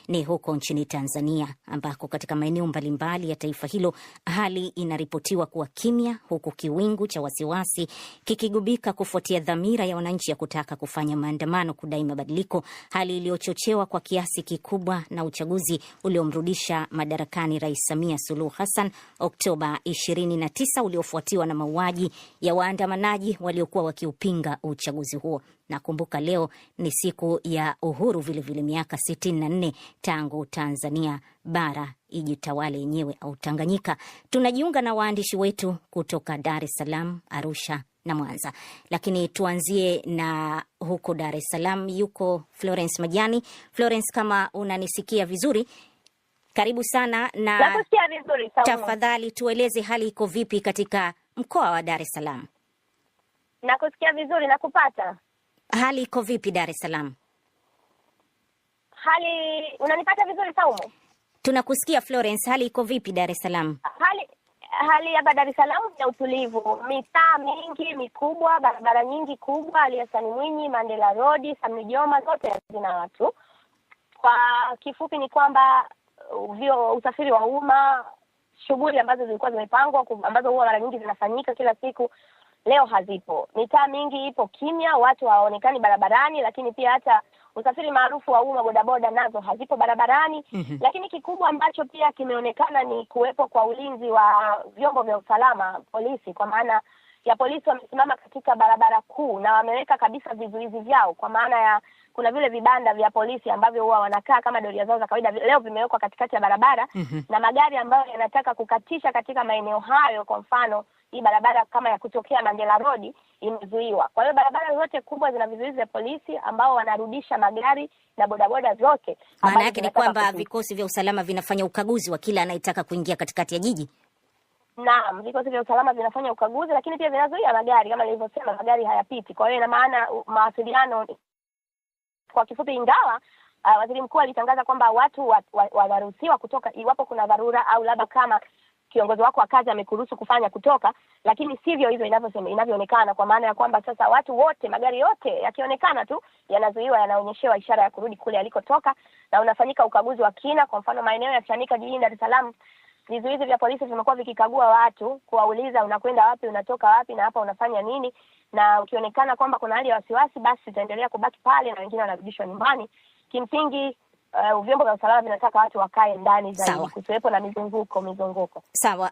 Ni huko nchini Tanzania ambako katika maeneo mbalimbali ya taifa hilo hali inaripotiwa kuwa kimya, huku kiwingu cha wasiwasi kikigubika kufuatia dhamira ya wananchi ya kutaka kufanya maandamano kudai mabadiliko, hali iliyochochewa kwa kiasi kikubwa na uchaguzi uliomrudisha madarakani Rais Samia Suluhu Hassan Oktoba 29, uliofuatiwa na mauaji ya waandamanaji waliokuwa wakiupinga uchaguzi huo. Nakumbuka leo ni siku ya uhuru vile miaka 64 tangu Tanzania bara ijitawale yenyewe au Tanganyika. Tunajiunga na waandishi wetu kutoka Dar es Salaam, Arusha na Mwanza. Lakini tuanzie na huko Dar es Salaam, yuko Florence Majani. Florence, kama unanisikia vizuri, karibu sana na vizuri, tafadhali tueleze hali iko vipi katika mkoa wa Dar es Salaam? Nakusikia vizuri na kupata. Hali iko vipi Dar es Salaam? Unanipata vizuri Saumu? Tunakusikia Florence, hali iko vipi Dar es Salaam? Hali hapa Dar es Salaam ni utulivu. Mitaa mingi mikubwa, barabara nyingi kubwa, Ali Hassan Mwinyi, Mandela Road, Sam Nujoma, zote zina watu. Kwa kifupi ni kwamba usafiri wa umma, shughuli ambazo zilikuwa zimepangwa, ambazo huwa mara nyingi zinafanyika kila siku, leo hazipo. Mitaa mingi ipo kimya, watu hawaonekani barabarani, lakini pia hata usafiri maarufu wa umma, bodaboda, nazo hazipo barabarani. Lakini kikubwa ambacho pia kimeonekana ni kuwepo kwa ulinzi wa vyombo vya usalama, polisi, kwa maana ya polisi wamesimama katika barabara kuu na wameweka kabisa vizuizi vyao, kwa maana ya kuna vile vibanda vya polisi ambavyo huwa wanakaa kama doria zao za kawaida, leo vimewekwa katikati ya barabara. Na magari ambayo yanataka kukatisha katika maeneo hayo, kwa mfano hii barabara kama ya kutokea Mandela Road, imezuiwa. Kwa hiyo barabara zote kubwa zina vizuizi vya polisi ambao wanarudisha magari na bodaboda zote. Maana yake ni kwamba vikosi vya usalama vinafanya ukaguzi wa kila anayetaka kuingia katikati ya jiji. Naam, vikosi vya usalama vinafanya ukaguzi, lakini pia vinazuia magari, kama nilivyosema, magari hayapiti. Kwa hiyo ina maana mawasiliano, kwa kifupi, ingawa waziri mkuu alitangaza kwamba watu wanaruhusiwa kutoka iwapo kuna dharura au labda kama kiongozi wako wa kazi amekuruhusu kufanya kutoka, lakini sivyo hivyo inavyoonekana, kwa maana ya kwamba sasa watu wote, magari yote yakionekana tu yanazuiwa, yanaonyeshewa ishara ya kurudi kule alikotoka, na unafanyika ukaguzi wa kina. Kwa mfano maeneo ya Chanika jijini Dar es Salaam, vizuizi vya polisi vimekuwa vikikagua watu, kuwauliza unakwenda wapi, unatoka wapi, na hapa unafanya nini, na ukionekana kwamba kuna hali ya wasiwasi, basi utaendelea kubaki pale na wengine wanarudishwa nyumbani. Kimsingi vyombo vya usalama vinataka watu wakae ndani zaidi, kusiwepo na mizunguko. Sawa.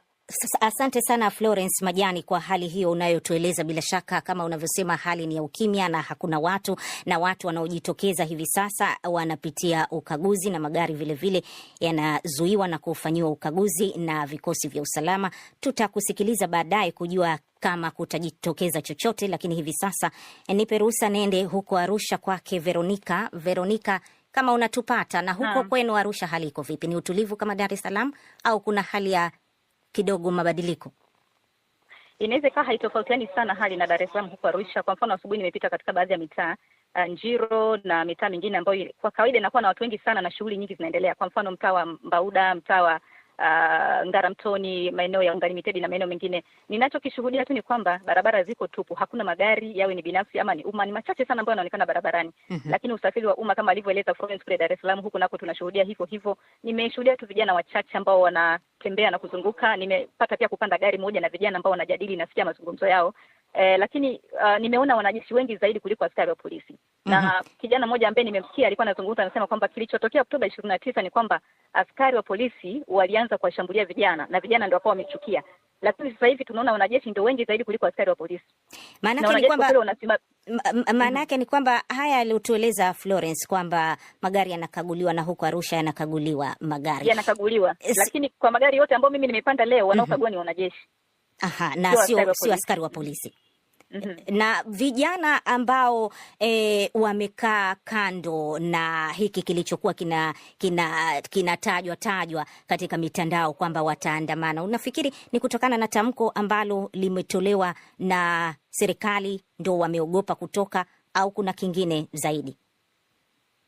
Asante sana Florence Majani kwa hali hiyo unayotueleza. Bila shaka kama unavyosema, hali ni ya ukimya na hakuna watu, na watu wanaojitokeza hivi sasa wanapitia ukaguzi, na magari vile yanazuiwa na kufanyiwa ukaguzi na vikosi vya usalama. Tutakusikiliza baadaye kujua kama kutajitokeza chochote, lakini hivi sasa nipe ruhusa nende huko Arusha kwake Veronica. Veronica, kama unatupata, na huko kwenu Arusha hali iko vipi? Ni utulivu kama Dar es Salaam au kuna hali ya kidogo mabadiliko? Inaweza ikawa haitofautiani sana hali na Dar es Salaam huko Arusha. Kwa mfano asubuhi nimepita katika baadhi ya mitaa, Njiro na mitaa mingine ambayo kwa kawaida inakuwa na watu wengi sana na shughuli nyingi zinaendelea. Kwa mfano mtaa wa Mbauda, mtaa wa Ngaramtoni, maeneo ya Ungani Mitedi na maeneo mengine. Ninachokishuhudia tu ni kwamba barabara ziko tupu, hakuna magari, yawe ni binafsi ama ni umma, ni machache sana ambayo yanaonekana barabarani. Lakini usafiri wa umma kama alivyoeleza Florence kule Dar es Salaam, huku nako tunashuhudia hivyo. Nimeshuhudia tu vijana wachache ambao wanatembea na kuzunguka. Nimepata pia kupanda gari moja na vijana ambao wanajadili, nasikia mazungumzo yao. Lakini nimeona wanajeshi wengi zaidi kuliko askari wa polisi. Na kijana mmoja ambaye nimemsikia alikuwa anazungumza, anasema kwamba kilichotokea Oktoba 29 ni kwamba askari wa polisi walianza kuwashambulia vijana na vijana ndio wakawa wamechukia. Lakini sasa hivi tunaona wanajeshi ndio wengi zaidi kuliko askari wa polisi. Maana yake ni kwamba haya aliotueleza Florence kwamba magari yanakaguliwa, na huko Arusha yanakaguliwa magari. Yanakaguliwa. Lakini kwa magari yote ambayo mimi nimepanda leo wanaokagua ni wanajeshi. Na sio askari wa polisi. Na vijana ambao wamekaa kando na hiki kilichokuwa kinatajwa katika mitandao kwamba wataandamana, unafikiri ni kutokana na tamko ambalo limetolewa na serikali ndio wameogopa kutoka, au kuna kingine zaidi?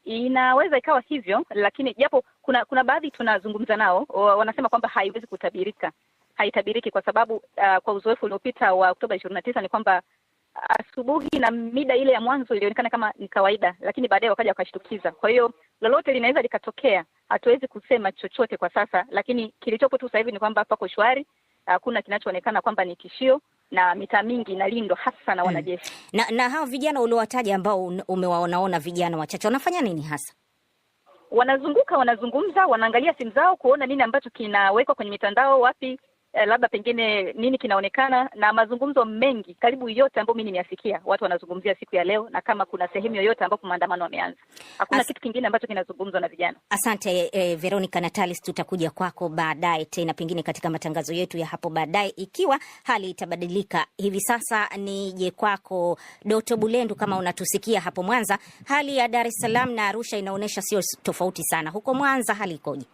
Inaweza ikawa hivyo, lakini japo kuna baadhi tunazungumza nao wanasema kwamba haiwezi kutabirika. Haitabiriki kwa sababu kwa uzoefu uliopita wa Oktoba 29 ni kwamba asubuhi na mida ile ya mwanzo ilionekana kama ni kawaida, lakini baadaye wakaja wakashtukiza. Kwa hiyo lolote linaweza likatokea, hatuwezi kusema chochote kwa sasa, lakini kilichopo tu sasa hivi ni kwamba pako shwari, hakuna kinachoonekana kwamba ni tishio, na mitaa mingi inalindwa hasa na wanajeshi. Na hao vijana uliowataja ambao umewaonaona vijana wachache wanafanya nini hasa? Wanazunguka, wanazungumza, wanaangalia simu zao kuona nini ambacho kinawekwa kwenye mitandao, wapi labda pengine nini kinaonekana, na mazungumzo mengi karibu yote ambayo mimi nimeyasikia watu wanazungumzia siku ya leo, na kama kuna sehemu yoyote ambapo maandamano yameanza, hakuna kitu kingine ambacho kinazungumzwa na vijana. Asante Veronica Natalis, tutakuja kwako baadaye tena pengine katika matangazo yetu ya hapo baadaye ikiwa hali itabadilika. Hivi sasa nije kwako Dr. Bulendu, kama unatusikia hapo Mwanza. Hali ya Dar es Salaam na Arusha inaonyesha sio tofauti sana. Huko Mwanza hali ikoje?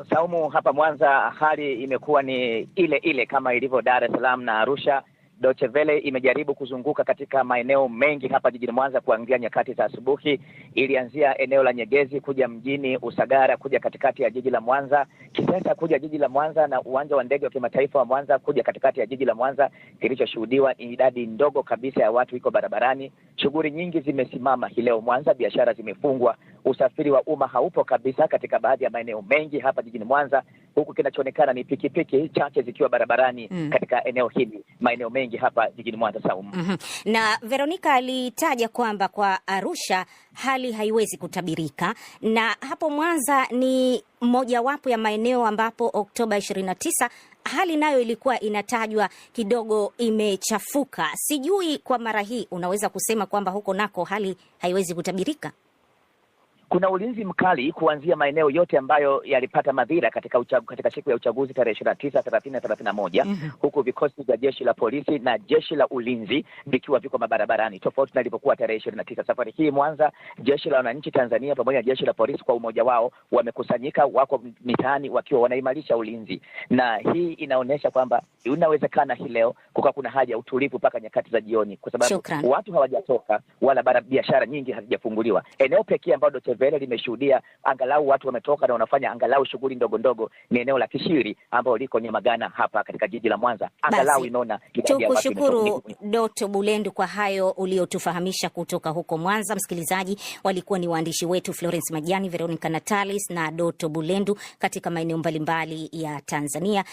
Saumu, hapa Mwanza hali imekuwa ni ile ile kama ilivyo Dar es Salaam na Arusha. Deutsche Welle imejaribu kuzunguka katika maeneo mengi hapa jijini Mwanza kuanzia nyakati za asubuhi. Ilianzia eneo la Nyegezi kuja mjini Usagara, kuja katikati ya jiji la Mwanza, Kisesa kuja jiji la Mwanza, na uwanja wa ndege wa kimataifa wa Mwanza kuja katikati ya jiji la Mwanza. Kilichoshuhudiwa ni idadi ndogo kabisa ya watu iko barabarani. Shughuli nyingi zimesimama hii leo Mwanza, biashara zimefungwa, usafiri wa umma haupo kabisa katika baadhi ya maeneo mengi hapa jijini Mwanza, huku kinachoonekana ni pikipiki chache zikiwa barabarani katika eneo hili, maeneo mengi hapa jijini Mwanza. Saumu. Na Veronica alitaja kwamba kwa Arusha hali haiwezi kutabirika, na hapo Mwanza ni mojawapo ya maeneo ambapo Oktoba 29 hali nayo ilikuwa inatajwa kidogo imechafuka. Sijui kwa mara hii unaweza kusema kwamba huko nako hali haiwezi kutabirika? Kuna ulinzi mkali kuanzia maeneo yote ambayo yalipata madhira katika siku ya uchaguzi tarehe 29, 30 na 31, huku vikosi vya jeshi la polisi na jeshi la ulinzi vikiwa viko mabarabarani, tofauti na ilivyokuwa tarehe 29. Safari hii Mwanza, jeshi la wananchi Tanzania pamoja na jeshi la polisi kwa umoja wao wamekusanyika, wako mitaani wakiwa wanaimarisha ulinzi, na hii inaonyesha kwamba inawezekana hii leo kukawa kuna haja ya utulivu mpaka nyakati za jioni, kwa sababu watu hawajatoka wala biashara nyingi hazijafunguliwa. Eneo pekee ambalo Vele limeshuhudia angalau watu wametoka na wanafanya angalau shughuli ndogo ndogo ni eneo la Kishiri ambao liko Nyamagana hapa katika jiji la Mwanza. Angalau inaona. Tukushukuru Dr. Bulendu kwa hayo uliotufahamisha kutoka huko Mwanza. Msikilizaji, walikuwa ni waandishi wetu Florence Majani, Veronica Natalis na Dr. Bulendu katika maeneo mbalimbali ya Tanzania.